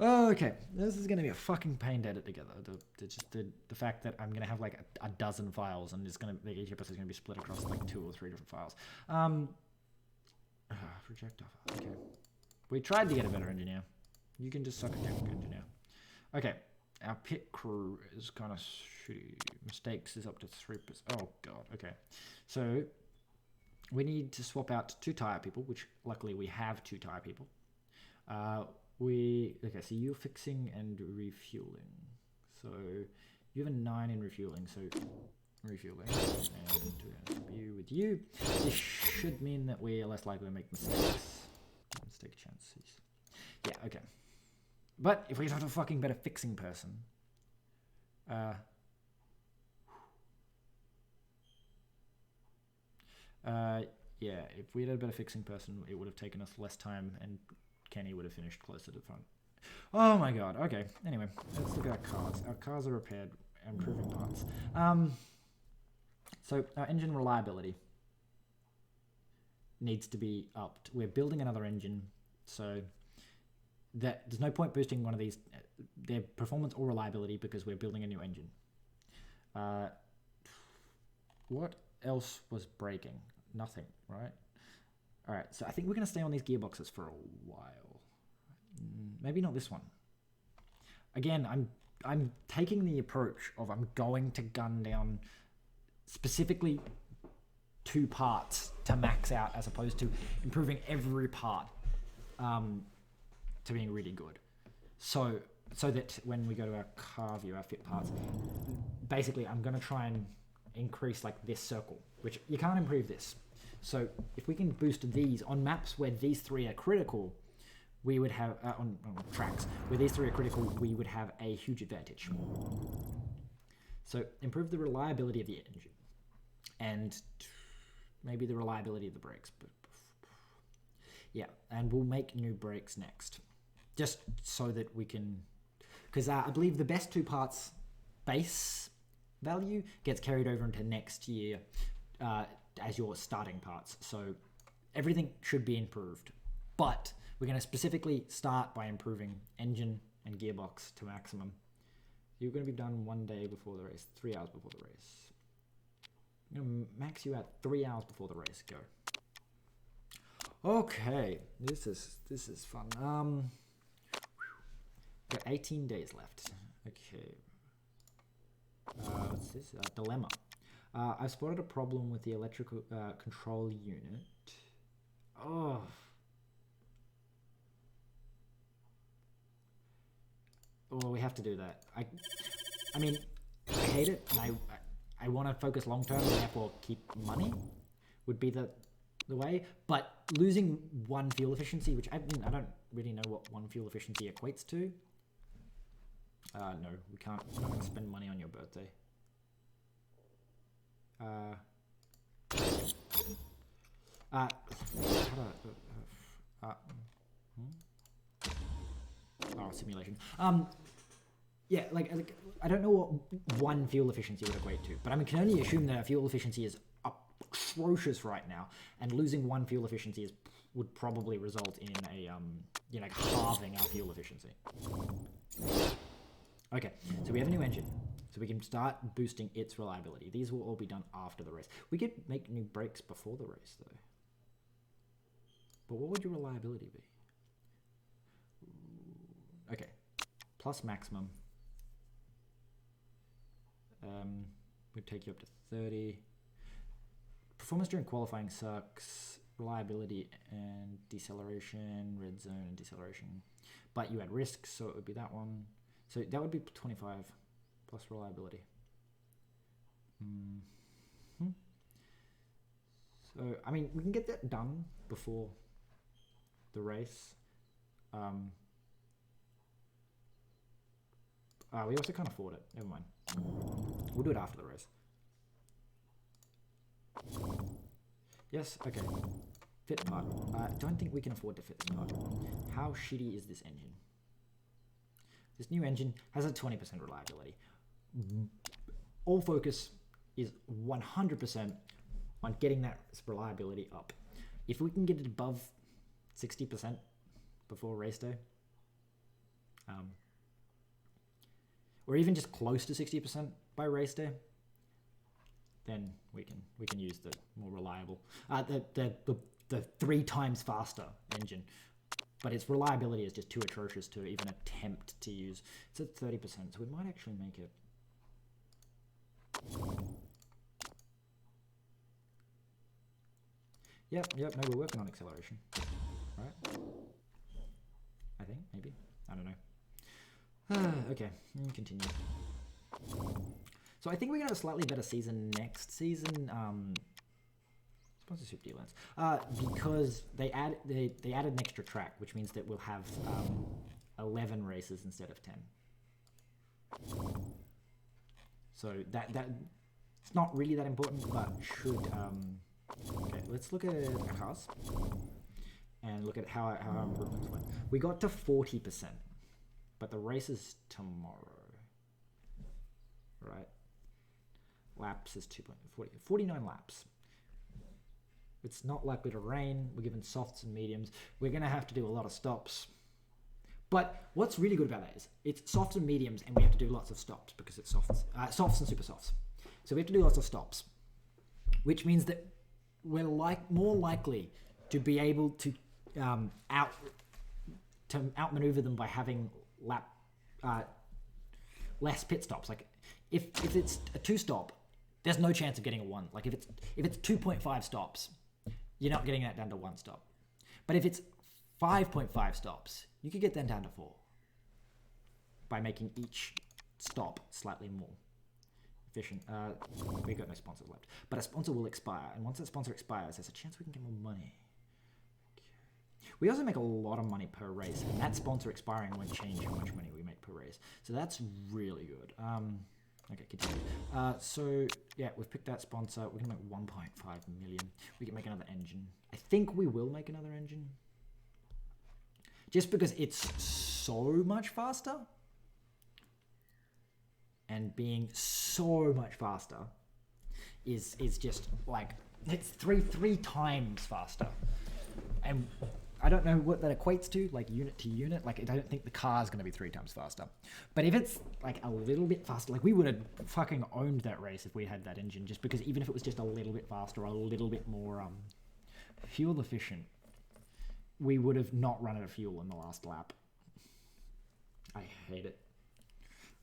Oh, okay. This is going to be a fucking pain to edit together. The fact that I'm going to have like a dozen files and it's going to each episode is going to be split across like 2 or 3 different files. Reject offer. Okay. We tried to get a better engineer. You can just suck a dick, engineer. Okay. Our pit crew is kind of shitty. Mistakes is up to 3%. Oh god. Okay. So we need to swap out 2 tire people, which luckily we have 2 tire people. Okay, so you're fixing and refueling. So you have a 9 in refueling, so refueling and you with you. This should mean that we are less likely to make mistakes. Mistake chances. Yeah, okay. But if we have a fucking better fixing person, yeah, if we had a better fixing person, it would have taken us less time and Kenny would have finished closer to the front. Oh my god, okay. Anyway, let's look at our cars. Our cars are repaired, improving parts. So our engine reliability needs to be upped. We're building another engine, so that there's no point boosting one of these, their performance or reliability, because we're building a new engine. What else was breaking? Nothing, right? All right, so I think we're going to stay on these gearboxes for a while. Maybe not this one. Again, I'm taking the approach of I'm going to gun down specifically 2 parts to max out, as opposed to improving every part to being really good. So that when we go to our car view, our fit parts, basically I'm going to try and increase like this circle, which you can't improve this. So if we can boost these on maps where these 3 are critical, we would have, on tracks where these 3 are critical, we would have a huge advantage. So improve the reliability of the engine and maybe the reliability of the brakes. But yeah, and we'll make new brakes next, just so that we can, because I believe the best 2 parts base value gets carried over into next year as your starting parts. So everything should be improved, but we're going to specifically start by improving engine and gearbox to maximum. You're going to be done 1 day before the race, 3 hours before the race. I'm going to max you out 3 hours before the race. Go. Okay, this is fun. Got 18 days left. Okay. What's this? Dilemma. I've spotted a problem with the electrical control unit. Oh. Well, we have to do that. I mean, I hate it, and I want to focus long term and therefore keep money would be the way. But losing 1 fuel efficiency, which I don't really know what 1 fuel efficiency equates to. No, we can't. We're not going to spend money on your birthday. Simulation. Yeah, like I don't know what 1 fuel efficiency would equate to, but I can only assume that our fuel efficiency is atrocious right now, and losing 1 fuel efficiency would probably result in a halving our fuel efficiency. Okay, so we have a new engine, so we can start boosting its reliability. These will all be done after the race. We could make new brakes before the race, though. But what would your reliability be? Okay, plus maximum. Would take you up to 30. Performance during qualifying sucks. Reliability and deceleration, red zone and deceleration. But you had risks, so it would be that one. So that would be 25 plus reliability. So, I mean, we can get that done before the race. We also can't afford it. Never mind. We'll do it after the race. Yes, okay. Fit part. I don't think we can afford to fit this part. How shitty is this engine? This new engine has a 20% reliability. All focus is 100% on getting that reliability up. If we can get it above 60% before race day, or even just close to 60% by race day, then we can use the more reliable, the 3 times faster engine. But its reliability is just too atrocious to even attempt to use. It's at 30%, so we might actually make it. Yep, no, we're working on acceleration, right? I think, maybe, I don't know. Okay, continue. So I think we're gonna have a slightly better season next season. Sponsorship deal ends. Because they added an extra track, which means that we'll have 11 races instead of 10. So that it's not really that important, but should. Okay, let's look at cars and look at how our improvements went. We got to 40%, but the race is tomorrow, right? Laps is 49 laps. It's not likely to rain. We're given softs and mediums. We're going to have to do a lot of stops. But what's really good about that is it's softs and mediums, and we have to do lots of stops because it's softs and super softs. So we have to do lots of stops, which means that we're more likely to be able to outmaneuver them by having less pit stops. Like if it's a 2-stop, there's no chance of getting a 1. Like if it's 2.5 stops, you're not getting that down to 1 stop. But if it's 5.5 stops, you could get that down to 4 by making each stop slightly more efficient. We've got no sponsors left, but a sponsor will expire, and once that sponsor expires, there's a chance we can get more money. Okay. We also make a lot of money per race, and that sponsor expiring won't change how much money we make per race, so that's really good. Okay, continue. So yeah, we've picked that sponsor. We're gonna make 1.5 million. We can make another engine. I think we will make another engine, just because it's so much faster. And being so much faster is just like, it's three times faster. And I don't know what that equates to, like unit to unit. Like I don't think the car is going to be 3 times faster. But if it's like a little bit faster, like we would have fucking owned that race if we had that engine, just because even if it was just a little bit faster, or a little bit more fuel efficient, we would have not run out of fuel in the last lap. I hate it.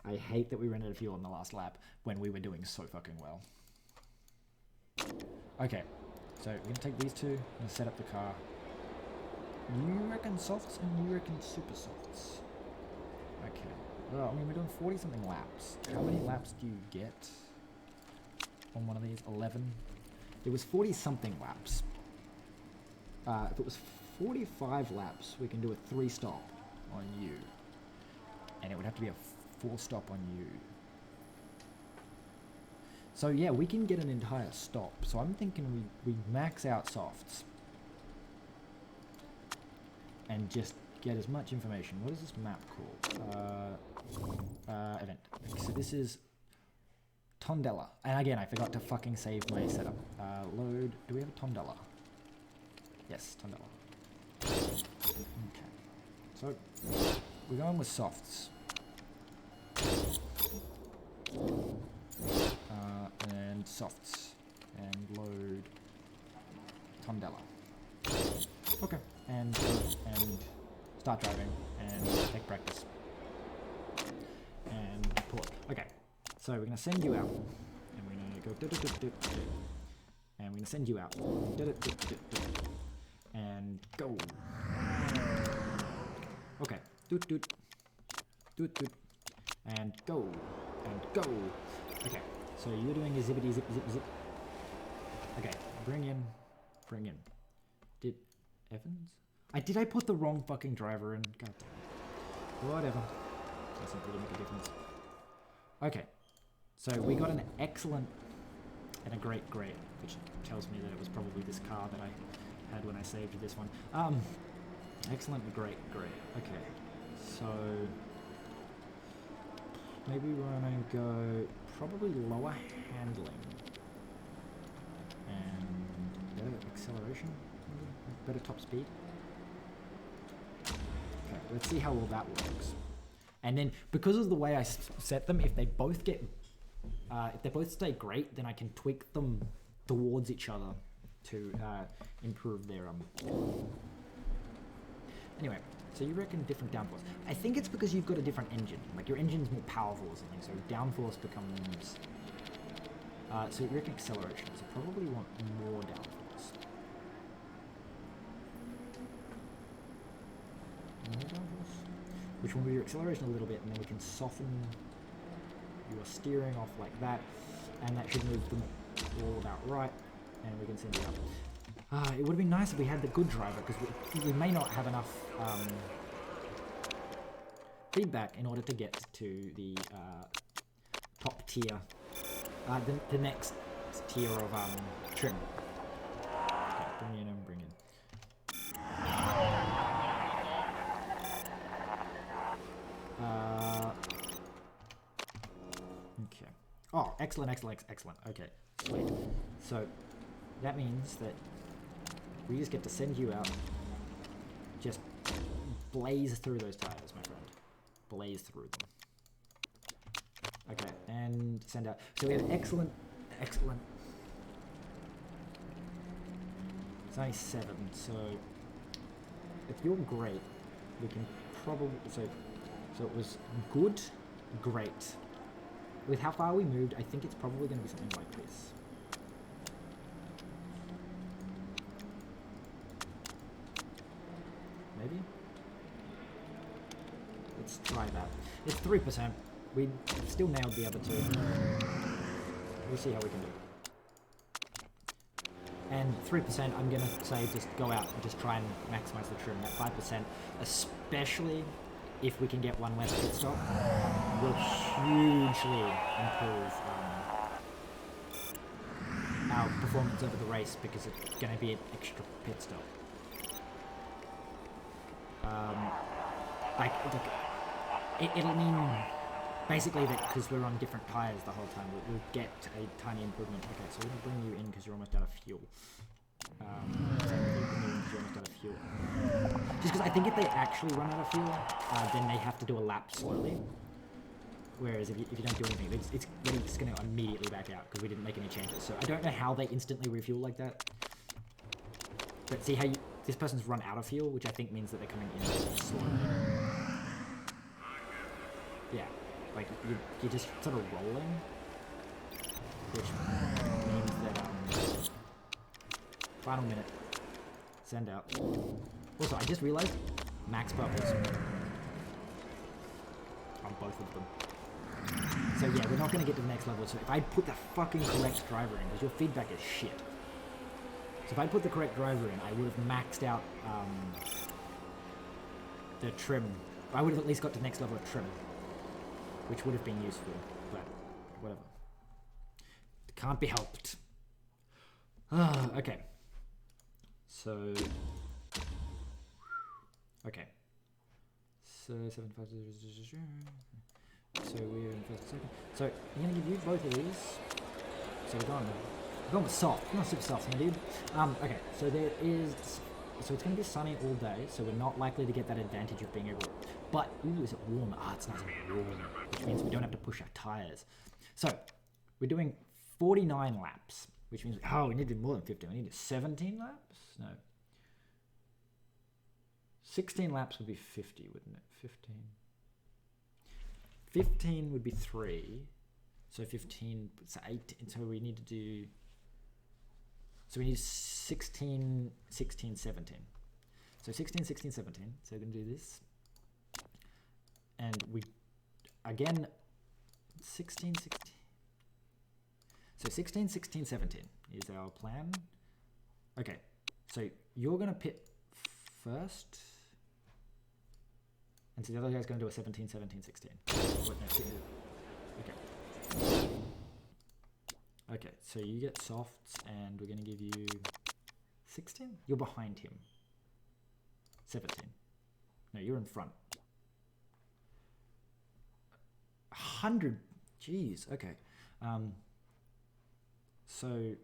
I hate that we ran out of fuel in the last lap when we were doing so fucking well. Okay, so we're going to take these two and set up the car. You reckon softs and you reckon super softs. Okay, well, I mean, we're doing 40-something laps. How many laps do you get on one of these? 11? It was 40-something laps. If it was 45 laps, we can do a 3-stop on you. And it would have to be a 4-stop on you. So yeah, we can get an entire stop. So I'm thinking we max out softs and just get as much information. What is this map called? Event. So this is Tondela. And again, I forgot to fucking save my setup. Load. Do we have a Tondela? Yes, Tondela. Okay. So we're going with softs. And softs, and load Tondela. Okay, and start driving and take practice and port. Okay, so we're gonna send you out, and we're gonna go and we're gonna send you out and go. Okay, and go, and go. Okay, so you're doing a zippity zip zip zip. Okay, bring in. Did Evans? Did I put the wrong fucking driver in? God damn it. Whatever. Doesn't really make a difference. Okay, so we got an excellent and a great, which tells me that it was probably this car that I had when I saved this one. Excellent and great. Okay, so maybe we're gonna go probably lower handling and better acceleration, better top speed. Okay, let's see how all that works. And then because of the way I set them, if they both stay great, then I can tweak them towards each other to improve their Anyway, so you reckon different downforce. I think it's because you've got a different engine. Like your engine's more powerful or something, so downforce becomes... so you reckon acceleration, so probably want more downforce. More downforce? Which will move your acceleration a little bit, and then we can soften your steering off like that, and that should move them all about right, and we can send it up. It would have been nice if we had the good driver, because we may not have enough feedback in order to get to the top tier, the next tier of trim. Okay, bring in and bring in. Okay. Oh, excellent. Okay, sweet. So that means that we just get to send you out. Just blaze through those tires, my friend. Blaze through them. Okay, and send out. So we have excellent. It's only 7, so if you're great, we can probably... So it was good, great. With how far we moved, I think it's probably going to be something like this. Maybe? Let's try that. It's 3%. We still nailed the other two. We'll see how we can do. And 3%, I'm going to say just go out and just try and maximize the trim. That 5%, especially if we can get one less pit stop, will hugely improve our performance over the race, because it's going to be an extra pit stop. It'll mean basically that because we're on different tires the whole time, we'll get a tiny improvement. Okay, so we're going to bring you in because you're almost out of fuel. Just because I think if they actually run out of fuel, then they have to do a lap slowly. Whereas if you don't do anything, it's really just going to immediately back out because we didn't make any changes. So I don't know how they instantly refuel like that. But see how this person's run out of fuel, which I think means that they're coming in slowly. Yeah, like you're just sort of rolling, which means that final minute, send out. Also, I just realized max bubbles on both of them. So yeah, we're not going to get to the next level. So if I put the fucking correct driver in, because your feedback is shit. So if I put the correct driver in, I would have maxed out the trim. I would have at least got to the next level of trim, which would have been useful, but whatever. It can't be helped. Okay. So, okay. So 750. So we're in first second. So I'm gonna give you both of these. So we're going with soft, not super soft, my dude. Okay. So there is. So it's gonna be sunny all day. So we're not likely to get that advantage of being able. But ooh, is it warm? It's nice and warm, which means we don't have to push our tires. So we're doing 49 laps, which means we need to do more than 15. We need to 17 laps. No. 16 laps would be 50, wouldn't it? 15. 15 would be 3. So 15, so 18. So we need to do... So we need 16, 16, 17. So 16, 16, 17. So we're going to do this. And we, again, 16, 16. So 16, 16, 17 is our plan. Okay, so you're going to pit first. And so the other guy's going to do a 17, 17, 16. Okay. Okay, so you get softs, and we're going to give you 16? You're behind him. 17. No, you're in front. 100. Jeez, okay. So,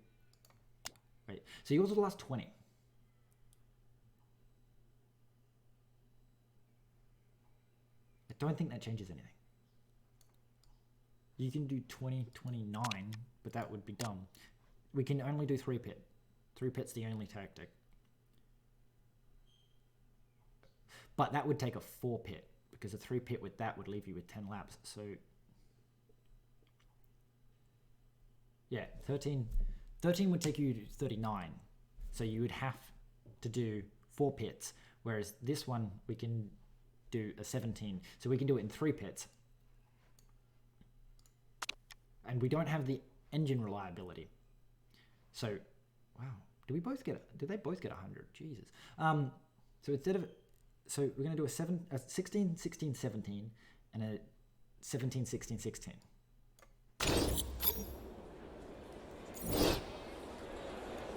wait. So yours are the last 20. I don't think that changes anything. You can do 2029, but that would be dumb. We can only do 3-pit. 3-pit's the only tactic. But that would take a 4-pit, because a 3-pit with that would leave you with 10 laps. So, yeah, 13 would take you to 39. So you would have to do 4 pits, whereas this one we can do a 17. So we can do it in 3 pits. And we don't have the engine reliability. So, wow, did they both get 100? Jesus. So instead of, so we're going to do a 16, 16, 17, and a 17, 16, 16.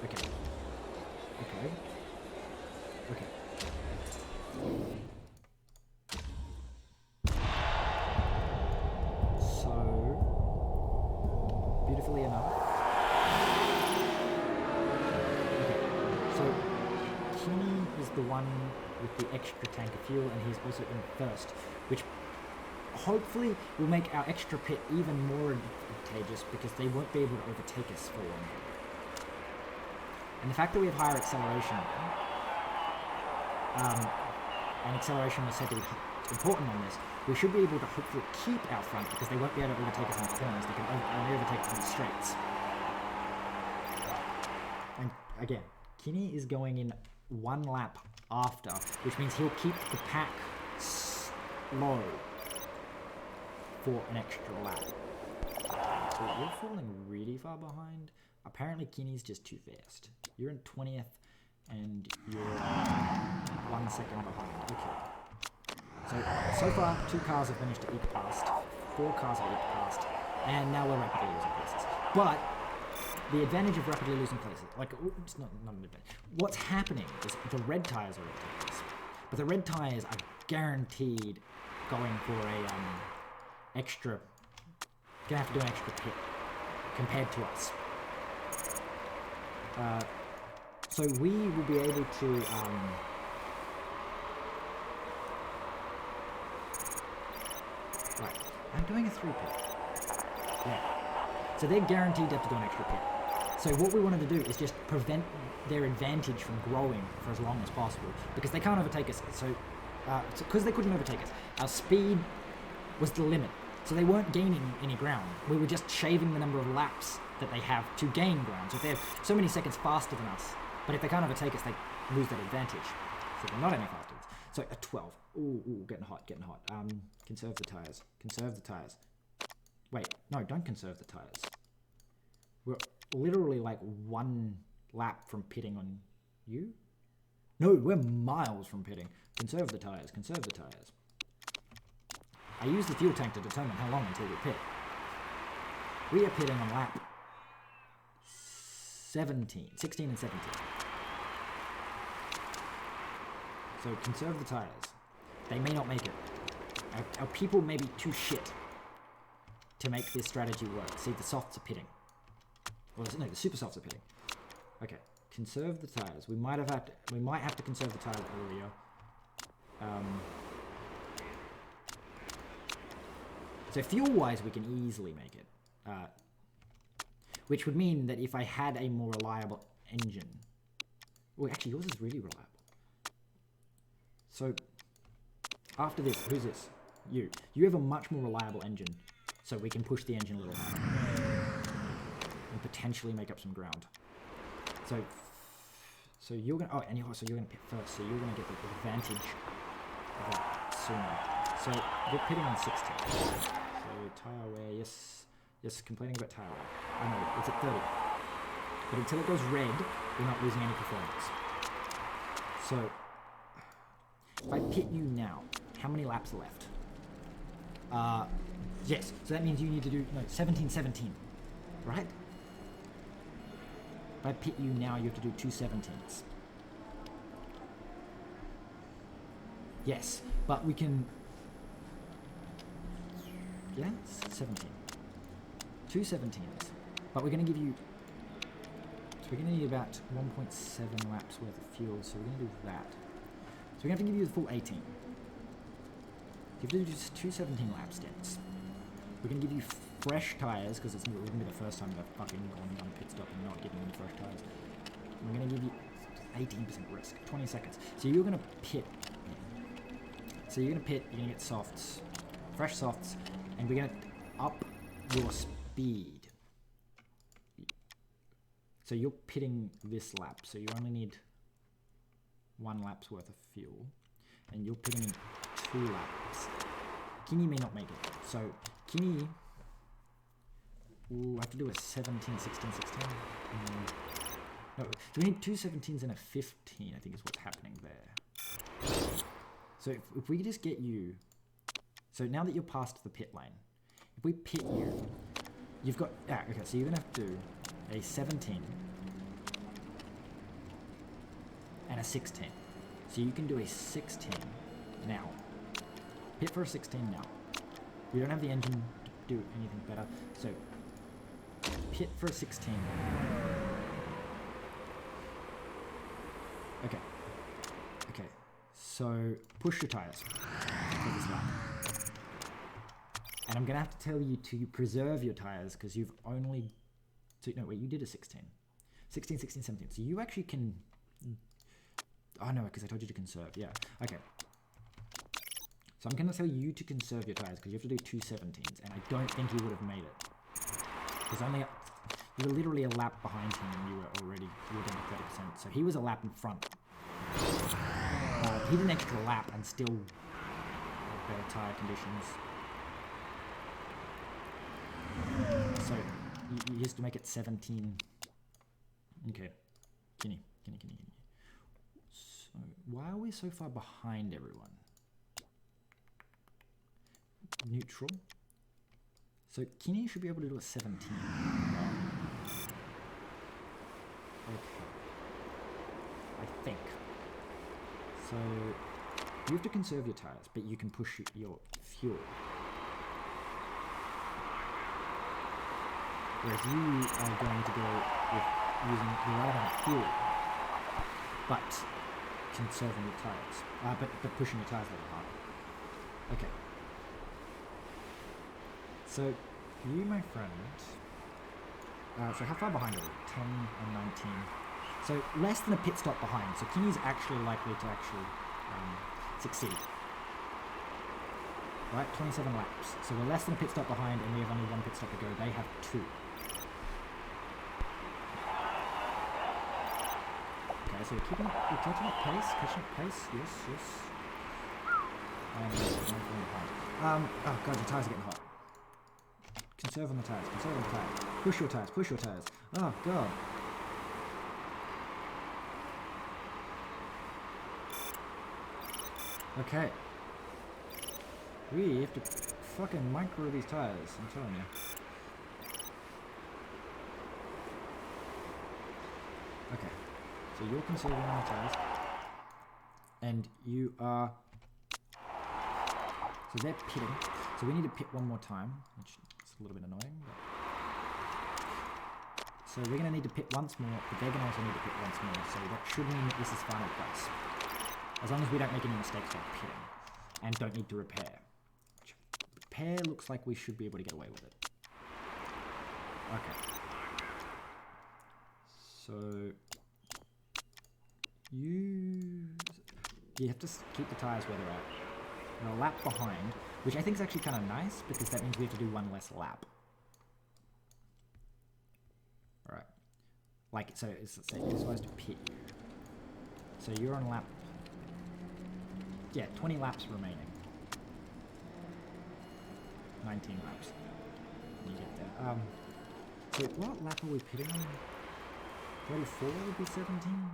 Okay. So, beautifully enough. Okay. So, Kenny is the one with the extra tank of fuel, and he's also in first, which hopefully will make our extra pit even more advantageous, because they won't be able to overtake us for long. And the fact that we have higher acceleration, and acceleration was said to be important on this, we should be able to hopefully keep our front, because they won't be able to overtake us in the corners. They can only overtake us in the straights. And again, Kinney is going in 1 lap after, which means he'll keep the pack slow for an extra lap. So you're falling really far behind. Apparently Kinney's just too fast. You're in 20th and you're 1 second behind. Okay. So far 2 cars have managed to eke past, 4 cars have eked past, and now we're rapidly losing places. But the advantage of rapidly losing places, like, it's not an advantage. What's happening is the red tires are overtaking us, but the red tires are guaranteed going for a extra. Gonna have to do an extra pit compared to us. So we will be able to right. I'm doing a 3-pit. Yeah. So they're guaranteed to have to do an extra pit. So what we wanted to do is just prevent their advantage from growing for as long as possible, because they can't overtake us. So, because they couldn't overtake us, our speed was the limit. So they weren't gaining any ground. We were just shaving the number of laps that they have to gain ground. So if they're so many seconds faster than us, but if they can't overtake us, they lose that advantage. So they're not any faster. So a 12. Ooh, getting hot. Conserve the tires. Conserve the tires. Wait, no, don't conserve the tires. We're literally like 1 lap from pitting on you. No, we're miles from pitting. Conserve the tires. Conserve the tires. I use the fuel tank to determine how long until we pit. We are pitting on lap 16 and 17. So conserve the tires. They may not make it. Our people may be too shit to make this strategy work. See, the softs are pitting. Well, no, the super softs are pitting. Okay, conserve the tires. We might have to conserve the tires earlier. So fuel-wise, we can easily make it. Which would mean that if I had a more reliable engine... Well, actually, yours is really reliable. So, after this, who's this? You. You have a much more reliable engine, so we can push the engine a little harder. And potentially make up some ground. So you're gonna... Oh, and you're gonna pit first, so you're gonna get the advantage of that sooner. So, we're pitting on 16. So, tire wear, yes, complaining about tire wear. Oh no, it's at 30. But until it goes red, we're not losing any performance. So, if I pit you now, how many laps are left? Yes, so that means you need to do, 17, right? If I pit you now, you have to do 2 17s. Yes, but we can... Yeah, 17. 2 17s. But we're going to give you... So we're going to need about 1.7 laps worth of fuel, so we're going to do that. So we're going to have to give you the full 18. you have to do just 2 17 lap stints. We're going to give you fresh tyres, because it's going to be the first time they've fucking gone down a pit stop and not giving you fresh tyres. We're going to give you 18% risk, 20 seconds. So you're going to pit. So you're going to pit, you're going to get softs, fresh softs, and we're going to up your speed. So you're pitting this lap, so you only need 1 lap's worth of fuel, and you're pitting in 2 laps. Kinney may not make it. So Kinney will have to do a 17, 16, 16. No, so we need 2 17s and a 15, I think is what's happening there. So if we just get you, so now that you're past the pit lane, if we pit you, you've got, okay, so you're going to have to do a 17 and a 16. So you can do a 16 now. Pit for a 16 now. We don't have the engine to do anything better, so pit for a 16. Okay. Okay. So push your tires for this lap. And I'm going to have to tell you to preserve your tires because you've only... So, no, wait, you did a 16. 16, 16, 17. So you actually can... Oh, no, because I told you to conserve. Yeah. Okay. So I'm going to tell you to conserve your tires because you have to do 2 17s. And I don't think you would have made it. Because only... You were literally a lap behind him and you were down to 30%. So he was a lap in front. He did an extra lap and still better tyre conditions. So you used to make it 17. Okay. Kinney. So why are we so far behind everyone? Neutral. So Kinney should be able to do a 17. Okay. I think. So you have to conserve your tires, but you can push your fuel. Whereas you are going to go with using the right amount of fuel, but conserving your tires. But pushing your tires a little harder. Okay. So you, my friend. So how far behind are we? 10 and 19. So less than a pit stop behind. So Kinney's actually likely to succeed. Right, 27 laps. So we're less than a pit stop behind, and we have only 1 pit stop to go. They have 2. Okay, so we're catching up pace. Yes. And oh god, the tires are getting hot. Conserve on the tires. Push your tires. Oh god. Okay. We have to fucking micro these tires, I'm telling you. Okay. So you're conserving on the tires. And you are... So they're pitting. So we need to pit one more time, which is a little bit annoying. But... So we're going to need to pit once more, but they're going to also need to pit once more. So that should mean that this is final place. As long as we don't make any mistakes while pitting. And don't need to repair. Repair looks like we should be able to get away with it. Okay. So... You have to keep the tyres where they're at. We're a lap behind, which I think is actually kind of nice, because that means we have to do 1 less lap. Alright. Like, so it's supposed to pit you. So you're on lap... Yeah, 20 laps remaining. 19 laps. You get there. So what lap are we pitting on? 34 would be 17?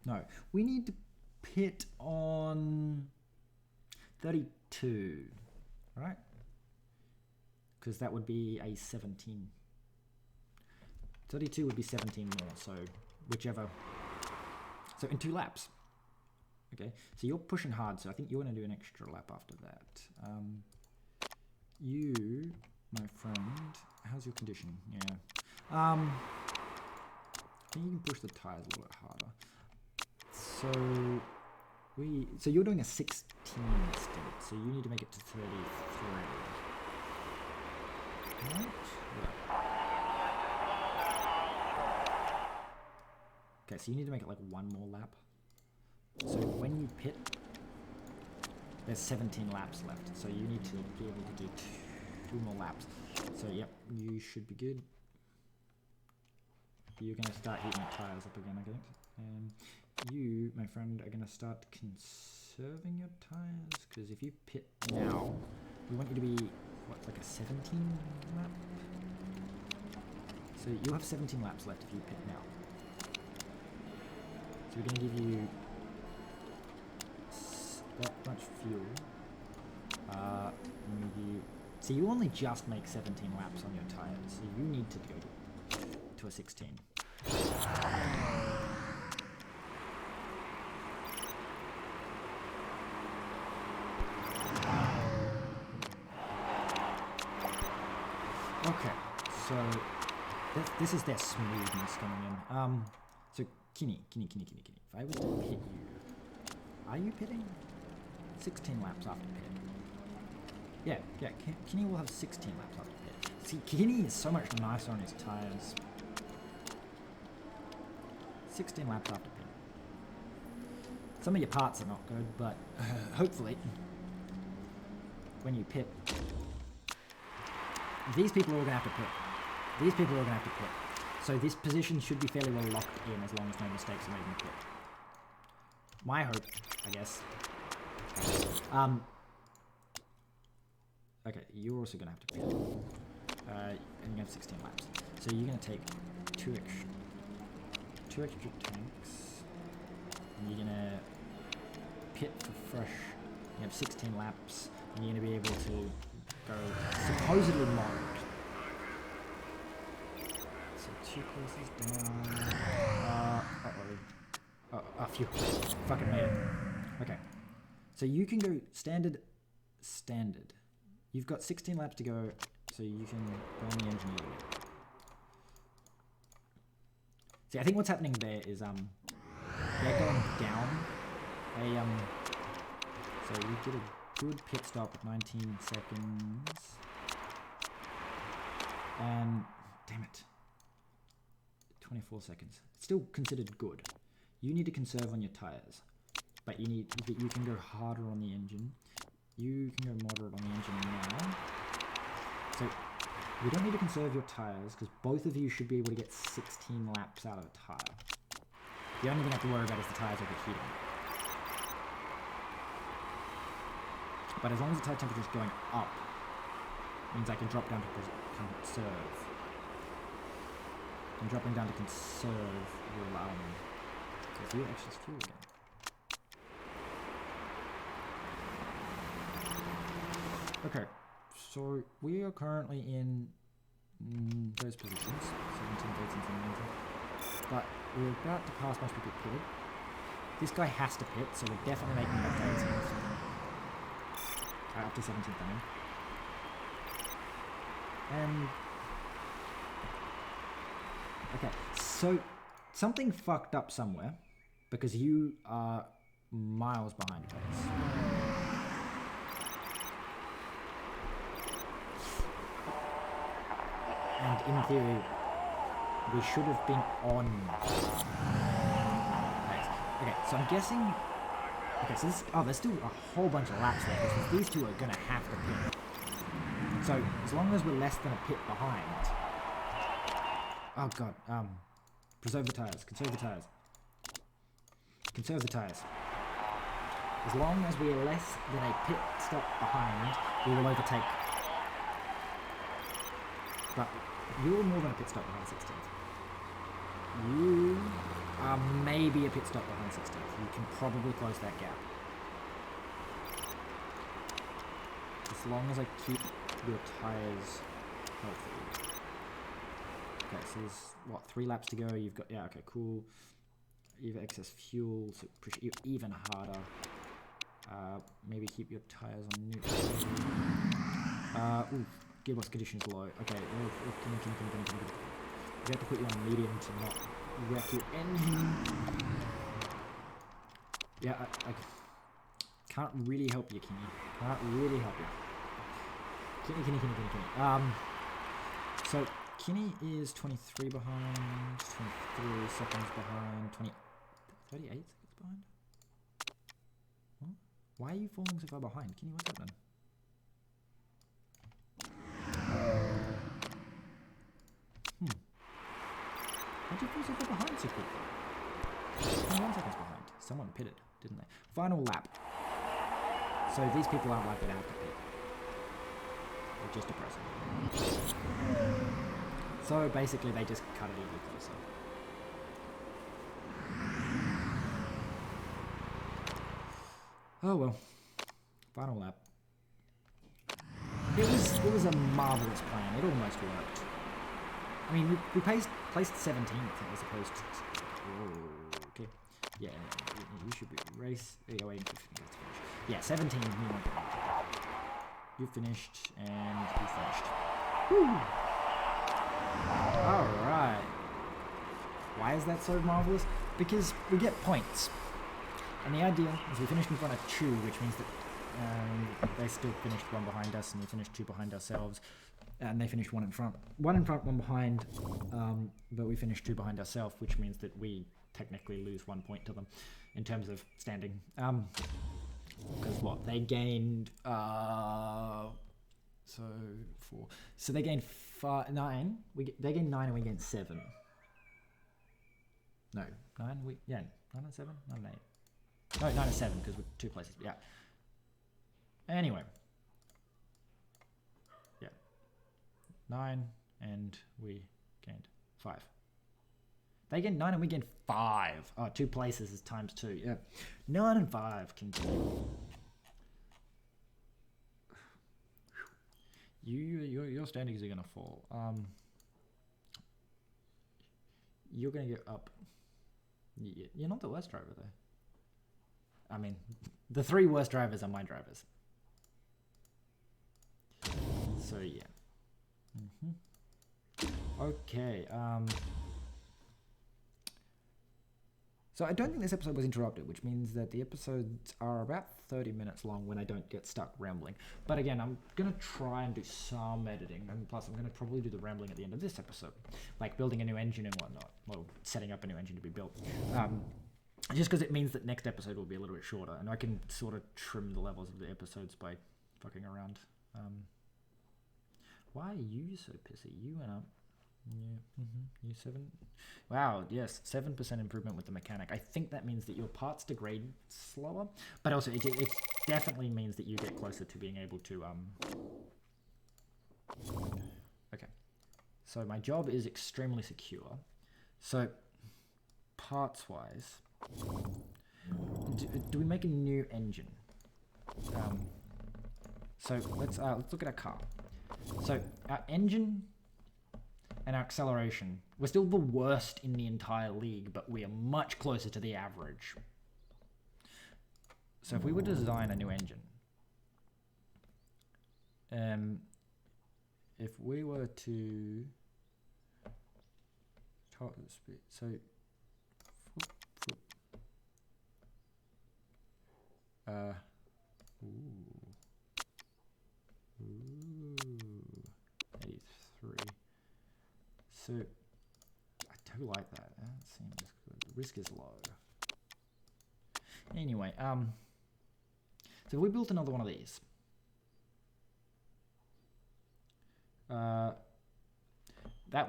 No. We need to pit on 32, right? Because that would be a 17. 32 would be 17 more, so whichever. So in 2 laps. Okay, so you're pushing hard, so I think you're going to do an extra lap after that. You, my friend, how's your condition? Yeah. I think you can push the tyres a little bit harder. So so you're doing a 16 stint, so you need to make it to 33. Right? Yeah. Okay, so you need to make it like one more lap. So when you pit, there's 17 laps left, so you need to be able to do two more laps. So yep, you should be good. You're going to start heating your tires up again, I think. And you, my friend, are going to start conserving your tires, because if you pit now, we want you to be, what, like a 17 lap? So you'll have 17 laps left if you pit now. So we're going to give you that much fuel. So you only just make 17 laps on your tires, so you need to go to a 16. Okay, so this is their smoothness coming in. So Kinney, if I was to pit you, are you pitting? 16 laps after pit. Yeah, Kinney will have 16 laps after pit. See, Kinney is so much nicer on his tires. 16 laps after pit. Some of your parts are not good, but hopefully, when you pit, these people are all going to have to pit. These people are all going to have to pit. So this position should be fairly well locked in as long as no mistakes are made in the pit. My hope, I guess. Okay, you're also going to have to pit. And you have 16 laps. So you're going to take two extra tanks. And you're going to pit for fresh. You have 16 laps. And you're going to be able to go supposedly moderate. So 2 places down. Phew. Fucking made it. Okay. So you can go standard. You've got 16 laps to go, so you can go on the engine a little bit. See, I think what's happening there is they're going down. So you did a good pit stop at 19 seconds. And damn it. 24 seconds. It's still considered good. You need to conserve on your tires. But you can go harder on the engine. You can go moderate on the engine now. So you don't need to conserve your tires because both of you should be able to get 16 laps out of a tire. The only thing I have to worry about is the tires overheating. But as long as the tire temperature is going up, it means I can drop down to conserve. I'm dropping down to conserve will allow me to fuel excess fuel again. Okay, so we are currently in those positions, 17, 18, 19, but we're about to pass most people pitted. This guy has to pit, so we're definitely making it up to 18th. Up to 17th, I mean. And okay, so something fucked up somewhere because you are miles behind pace. And in theory, we should have been on pace. Okay, so I'm guessing. Okay, so there's still a whole bunch of laps left because these two are gonna have to pit. So as long as we're less than a pit behind. Oh god, preserve the tires, conserve the tires. Conserve the tires. As long as we are less than a pit stop behind, we will overtake. But you're more than a pit stop behind 16th. You are maybe a pit stop behind 16th. You can probably close that gap. As long as I keep your tires healthy. Okay, so there's, what, 3 laps to go? You've got, yeah, okay, cool. You have excess fuel, so push you even harder. Maybe keep your tires on neutral. Ooh, gearbox condition is low. Okay, we have to put you on medium to not wreck your engine. Yeah, I can't really help you, Kenny. Can't really help you. Kenny. So Kenny is 23 behind, 23 seconds behind, 38 seconds behind? What? Why are you falling so far behind? Kenny, what's happening? How'd you fall so far behind so quickly? 21 seconds behind. Someone pitted, didn't they? Final lap. So these people aren't likely to have to pit. Which is depressing. So basically they just cut it even closer. Oh well. Final lap. It was a marvellous plan. It almost worked. I mean, we placed 17th as opposed to... Oh, okay. Yeah, you should be race... Oh, wait, yeah, 17. You finished, and you finished. Woo! Alright. Why is that so marvellous? Because we get points. And the idea is we finished in front of 2, which means that they still finished 1 behind us, and we finished 2 behind ourselves. And they finished 1 in front. 1 in front, 1 behind, but we finished 2 behind ourselves, which means that we technically lose 1 point to them in terms of standing. Because what? They gained, so 4. So they gained 9. They gained 9 and we gained 7. No, 9, 9 and 7? 9 and 8. No, 9 and 7, because we're 2 places, yeah. Anyway. 9 and we gained 5. They gained 9 and we gained 5. Oh, 2 places is times 2. Yeah, 9 and 5 continue. Your standings are gonna fall. You're gonna get up. You're not the worst driver though. I mean, the 3 worst drivers are my drivers. So yeah. Okay, so I don't think this episode was interrupted, which means that the episodes are about 30 minutes long when I don't get stuck rambling. But again, I'm going to try and do some editing, and plus I'm going to probably do the rambling at the end of this episode, like building a new engine and whatnot, well, setting up a new engine to be built. Just because it means that next episode will be a little bit shorter, and I can sort of trim the levels of the episodes by fucking around. Why are you so pissy? You went up. Yeah, you 7. Wow, yes, 7% improvement with the mechanic. I think that means that your parts degrade slower, but also it definitely means that you get closer to being able to Okay, so my job is extremely secure. So parts wise, do we make a new engine? So let's look at our car. So our engine and our acceleration, we're still the worst in the entire league, but we are much closer to the average. So if we were to design a new engine, if we were to top speed, so Ooh, 83. So I do like that. That seems good. The risk is low. Anyway, so if we built another one of these, that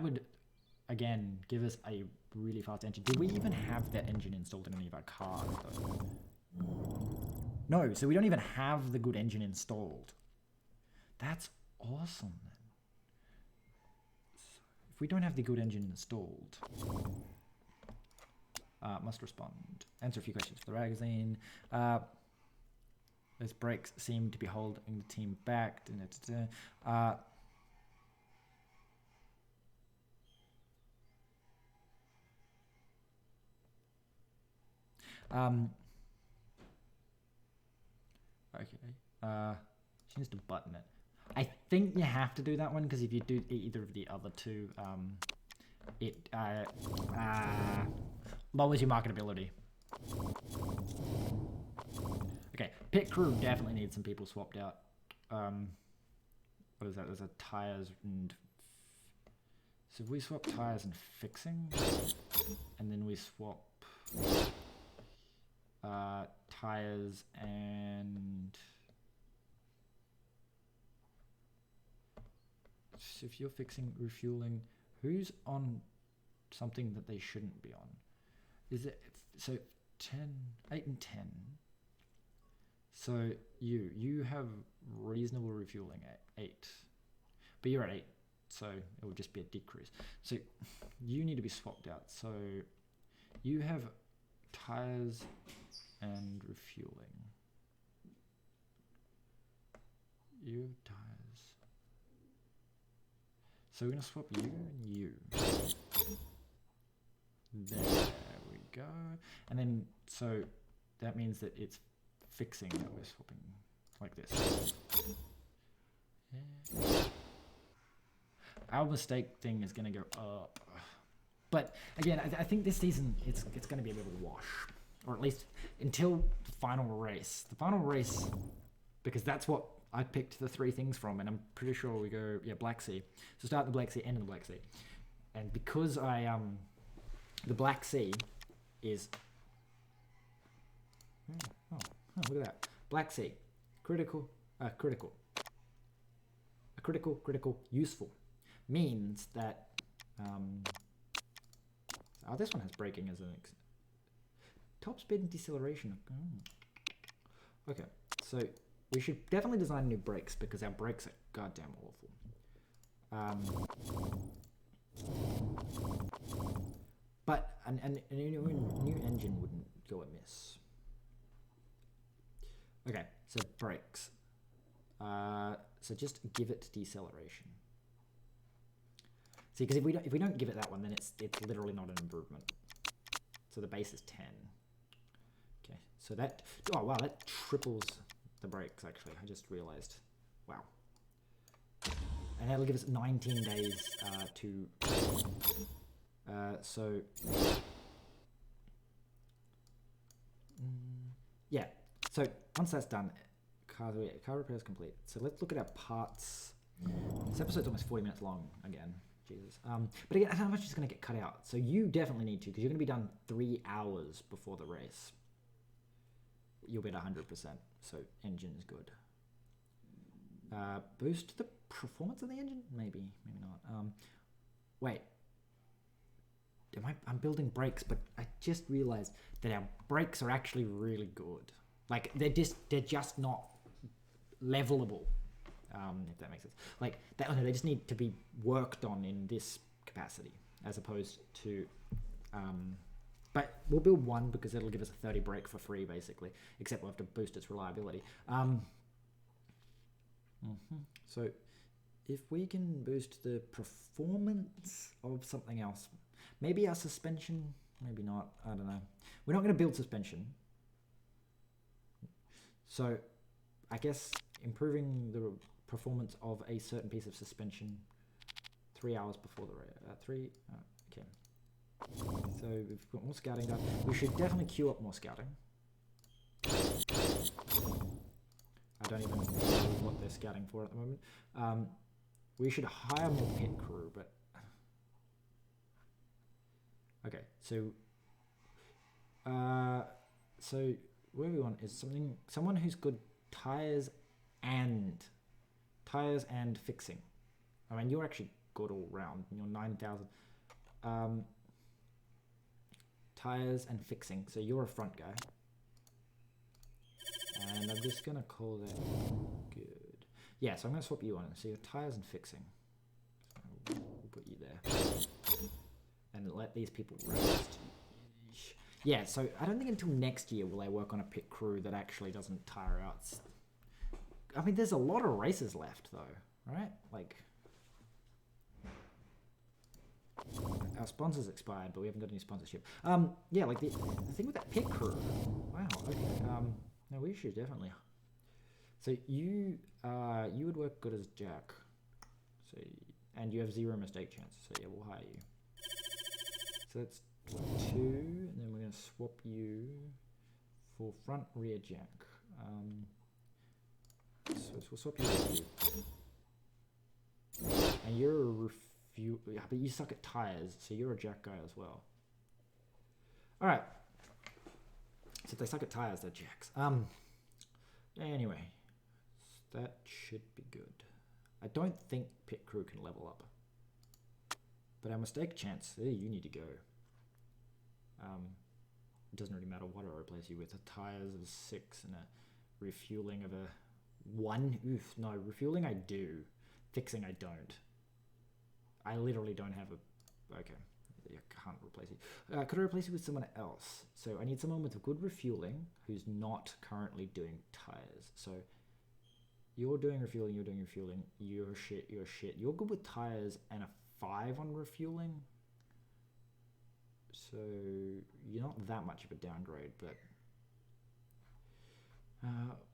would again give us a really fast engine. Do we even have that engine installed in any of our cars though? No, so we don't even have the good engine installed. That's awesome then. So if we don't have the good engine installed, must respond. Answer a few questions for the magazine. Those brakes seem to be holding the team back. Okay. She needs to button it. I think you have to do that one because if you do either of the other two, it lowers your marketability. Okay, pit crew definitely needs some people swapped out. What is that? There's a tires and... So if we swap tires and fixing, and then we swap tires and... So if you're fixing, refueling, who's on something that they shouldn't be on? Is it... So 10, 8 and 10. So you have reasonable refueling at 8, but you're at 8, so it would just be a decrease. So you need to be swapped out. So you have tires and refueling. You have tires. So we're gonna swap you and you. There we go. And then so that means that it's fixing that we're swapping like this. Yeah. Our mistake thing is going to go up, but again, I think this season it's going to be a bit of a wash, or at least until the final race. The final race, because that's what I picked the 3 things from, and I'm pretty sure we go Black Sea. So start in the Black Sea, end in the Black Sea, and because the Black Sea is oh, look at that. Black Sea. Critical, useful. Means that... this one has braking as an... Top speed and deceleration. Oh. Okay, so we should definitely design new brakes because our brakes are goddamn awful. But a new engine wouldn't go amiss. Okay, so brakes. So just give it deceleration. See, because if we don't give it that one, then it's literally not an improvement. So the base is 10. Okay, so that... Oh, wow, that triples the brakes, actually. I just realized. Wow. And that'll give us 19 days to... so... yeah. So once that's done, car repair is complete. So let's look at our parts. This episode's almost 40 minutes long again. Jesus. But again, how much is going to get cut out? So you definitely need to, because you're going to be done 3 hours before the race. You'll be at 100%. So engine's good. Boost the performance of the engine? Maybe not. Wait. I'm building brakes, but I just realized that our brakes are actually really good. Like they're just not levelable, if that makes sense. Like they just need to be worked on in this capacity, as opposed to. But we'll build one because it'll give us a 30 brake for free, basically. Except we'll have to boost its reliability. So if we can boost the performance of something else, maybe our suspension, maybe not. I don't know. We're not going to build suspension. So I guess improving the performance of a certain piece of suspension 3 hours before the race. Okay. So we've got more scouting done. We should definitely queue up more scouting. I don't even know what they're scouting for at the moment. We should hire more pit crew, but... Okay, so... So what we want is someone who's good tires and fixing. I mean, you're actually good all round. You're 9,000. Tires and fixing. So you're a front guy. And I'm just going to call that good. Yeah, so I'm going to swap you on. So your tires and fixing. So we'll put you there. And let these people rest. Yeah, so I don't think until next year will I work on a pit crew that actually doesn't tire out. I mean, there's a lot of races left, though, right? Like, our sponsors expired, but we haven't got any sponsorship. Yeah, like the thing with that pit crew. Wow. Okay. No, we should definitely. So you would work good as Jack. So and you have 0 mistake chances. So yeah, we'll hire you. So that's 2, and then we're going to swap you for front rear Jack. So we'll swap you with you. And you're a refuel. Yeah, but you suck at tires, so you're a jack guy as well. All right. So if they suck at tires, they're jacks. Anyway, that should be good. I don't think pit crew can level up. But our mistake chance, you need to go. It doesn't really matter what I replace you with. A tires of a 6 and a refueling of a 1. Oof, no, refueling I do. Fixing I don't. I literally don't have a... Okay, I can't replace you. Could I replace you with someone else? So I need someone with good refueling who's not currently doing tires. So you're doing refueling, you're doing refueling, you're shit, you're shit. You're good with tires and a 5 on refueling. So you're not that much of a downgrade, but...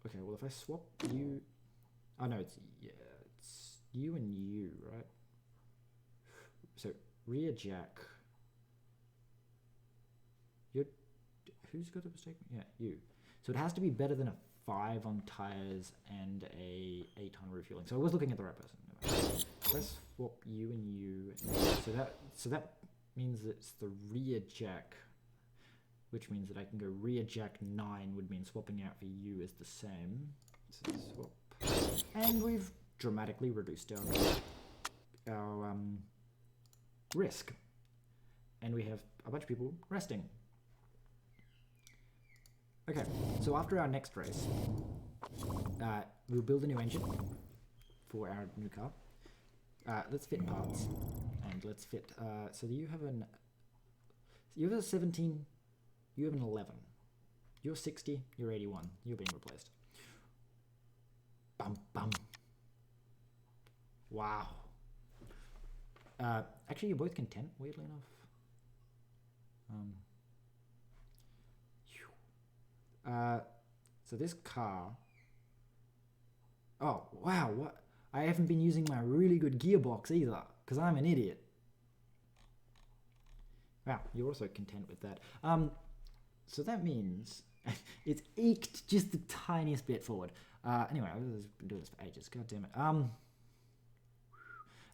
okay, well if I swap you... Oh no, it's you and you, right? So rear jack... Who's got a mistake? Yeah, you. So it has to be better than a 5 on tires and a 8 on refueling. So I was looking at the right person. Let's swap you and you. So that means it's the rear jack, which means that I can go rear jack 9 would mean swapping out for you is the same. So swap. And we've dramatically reduced our risk. And we have a bunch of people resting. Okay, so after our next race, we'll build a new engine for our new car. Let's fit parts, and let's fit. So you have a 17, you have an 11. You're 60, you're 81. You're being replaced. Bum bum. Wow. Actually, you're both content. Weirdly enough. So this car... Oh, wow, what? I haven't been using my really good gearbox either, because I'm an idiot. Wow, you're also content with that. So that means it's eked just the tiniest bit forward. Anyway, I've been doing this for ages, god damn it.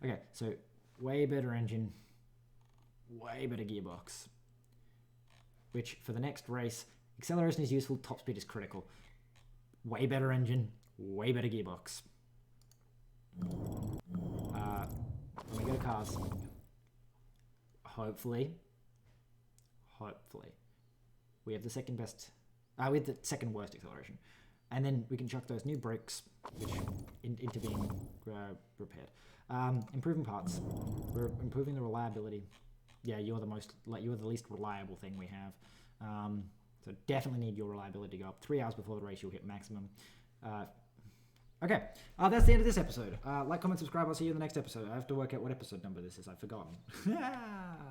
Okay, so way better engine, way better gearbox, which for the next race... Acceleration is useful, top speed is critical. Way better engine, way better gearbox. When we go to cars, hopefully, we have the second best, we have the second worst acceleration. And then we can chuck those new brakes, which into being repaired. Improving parts, we're improving the reliability. Yeah, you're the least reliable thing we have. So definitely need your reliability to go up. 3 hours before the race, you'll hit maximum. Okay, that's the end of this episode. Like, comment, subscribe. I'll see you in the next episode. I have to work out what episode number this is. I've forgotten.